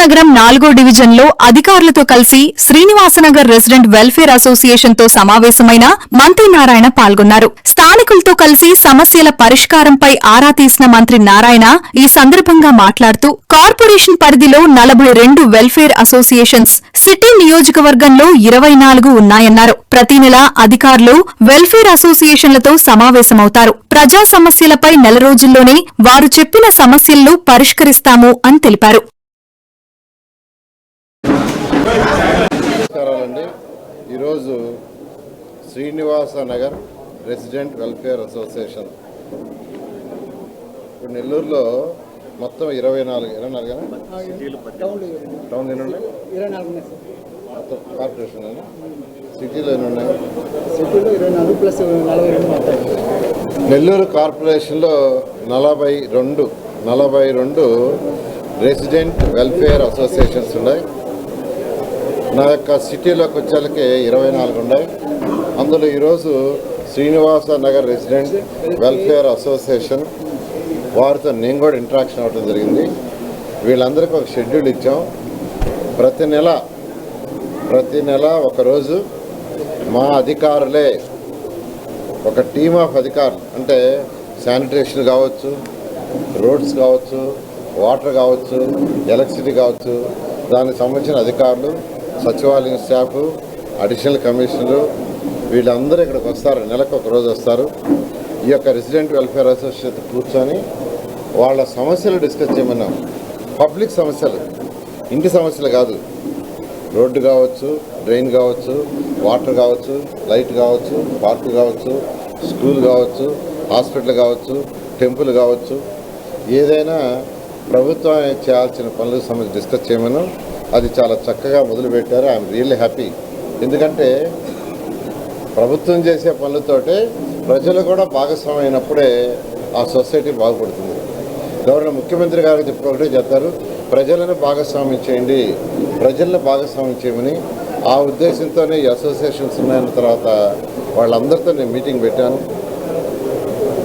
నగరం 4వ డివిజన్లో అధికారులతో కలిసి శ్రీనివాసనగర్ రెసిడెంట్ వెల్ఫేర్ అసోసియేషన్తో సమావేశమైన మంత్రి నారాయణ పాల్గొన్నారు. స్థానికులతో కలిసి సమస్యల పరిష్కారంపై ఆరా తీసిన మంత్రి నారాయణ ఈ సందర్భంగా మాట్లాడుతూ కార్పొరేషన్ పరిధిలో 42 వెల్ఫేర్ అసోసియేషన్స్, సిటీ నియోజకవర్గంలో 24 ఉన్నాయన్నారు. ప్రతి నెల అధికారులు వెల్ఫేర్ అసోసియేషన్లతో సమావేశమవుతారు. ప్రజా సమస్యలపై నెల రోజుల్లోనే వారు చెప్పిన సమస్యలను పరిష్కరిస్తాము అని తెలిపారు. ఈరోజు Srinivasa Nagar resident welfare association ఇప్పుడు నెల్లూరులో మొత్తం 24 టౌన్ మొత్తం కార్పొరేషన్ సిటీలో ఎన్ని ఉన్నాయి? నెల్లూరు కార్పొరేషన్లో 42 రెసిడెంట్ వెల్ఫేర్ అసోసియేషన్స్ ఉన్నాయి. నా యొక్క సిటీలోకి వచ్చేళ్ళకి 24 ఉన్నాయి. అందులో ఈరోజు Srinivasa Nagar resident welfare association వారితో నేను కూడా ఇంటరాక్షన్ అవ్వడం జరిగింది. వీళ్ళందరికీ ఒక షెడ్యూల్ ఇచ్చాం. ప్రతి నెల ఒకరోజు మా అధికారులే, ఒక టీమ్ ఆఫ్ అధికారులు, అంటే శానిటేషన్ కావచ్చు, రోడ్స్ కావచ్చు, వాటర్ కావచ్చు, ఎలక్ట్రిసిటీ కావచ్చు, దానికి సంబంధించిన అధికారులు, సచివాలయం స్టాఫ్, అడిషనల్ కమిషనరు, వీళ్ళందరూ ఇక్కడికి వస్తారు. నెలకు ఒక రోజు వస్తారు. ఈ యొక్క రెసిడెంట్ వెల్ఫేర్ అసోసియేషన్ కూర్చొని వాళ్ళ సమస్యలు డిస్కస్ చేయమన్నాం. పబ్లిక్ సమస్యలు, ఇంటి సమస్యలు కాదు. రోడ్డు కావచ్చు, డ్రైన్ కావచ్చు, వాటర్ కావచ్చు, లైట్ కావచ్చు, పార్కు కావచ్చు, స్కూల్ కావచ్చు, హాస్పిటల్ కావచ్చు, టెంపుల్ కావచ్చు, ఏదైనా ప్రభుత్వం చేయాల్సిన పనులకు సంబంధించి డిస్కస్ చేయమన్నాం. అది చాలా చక్కగా మొదలుపెట్టారు. I'm really happy. ఎందుకంటే ప్రభుత్వం చేసే పనులతోటే ప్రజలు కూడా భాగస్వామ్యం అయినప్పుడే ఆ సొసైటీ బాగుపడుతుంది. గవర్నర్ ముఖ్యమంత్రి గారికి ఒకటే చెప్తారు, ప్రజలను భాగస్వామ్యం చేయండి, ప్రజలను భాగస్వామ్యం చేయమని. ఆ ఉద్దేశంతోనే ఈ అసోసియేషన్స్ ఉన్నాయన్న తర్వాత వాళ్ళందరితో నేను మీటింగ్ పెట్టాను.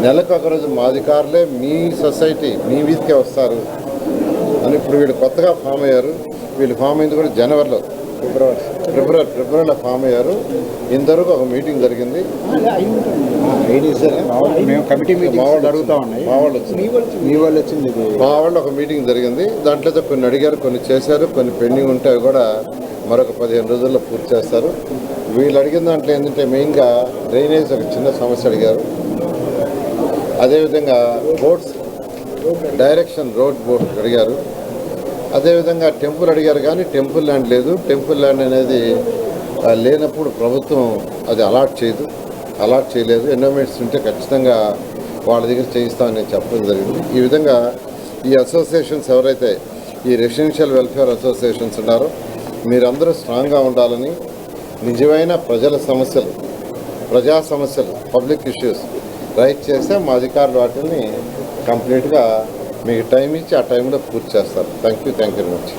నెలకు ఒకరోజు మా అధికారులే మీ సొసైటీ, మీ వీధికే వస్తారు అని. ఇప్పుడు వీళ్ళు కొత్తగా ఫామ్ అయ్యారు. వీళ్ళు ఫామ్ అయింది కూడా జనవరిలో, ఫిబ్రవరిలో ఫామ్ అయ్యారు. ఇంతవరకు ఒక మీటింగ్ జరిగింది. మా వాళ్ళు ఒక మీటింగ్ జరిగింది. దాంట్లో కొన్ని అడిగారు, కొన్ని చేశారు, కొన్ని పెండింగ్ ఉంటే అవి కూడా మరొక 15 రోజుల్లో పూర్తి చేస్తారు. వీళ్ళు అడిగిన దాంట్లో ఏంటంటే మెయిన్గా డ్రైనేజ్ ఒక చిన్న సమస్య అడిగారు. అదేవిధంగా బోర్డ్స్, డైరెక్షన్ రోడ్ బోర్డ్ అడిగారు. అదేవిధంగా టెంపుల్ అడిగారు, కానీ టెంపుల్ ల్యాండ్ లేదు. టెంపుల్ ల్యాండ్ అనేది లేనప్పుడు ప్రభుత్వం అది అలాట్ చేయలేదు. ఎన్విరాన్మెంట్స్ ఉంటే ఖచ్చితంగా వాళ్ళ దగ్గర చేయిస్తామని చెప్పడం జరిగింది. ఈ విధంగా ఈ అసోసియేషన్స్ ఎవరైతే ఈ రెసిడెన్షియల్ వెల్ఫేర్ అసోసియేషన్స్ ఉన్నారో మీరందరూ స్ట్రాంగ్గా ఉండాలని, నిజమైన ప్రజా సమస్యలు, పబ్లిక్ ఇష్యూస్ రైట్ చేస్తే మా అధికారులు వాటిని కంప్లీట్గా మీకు టైం ఇచ్చి ఆ టైంలో పూర్తి చేస్తారు. Thank you very much.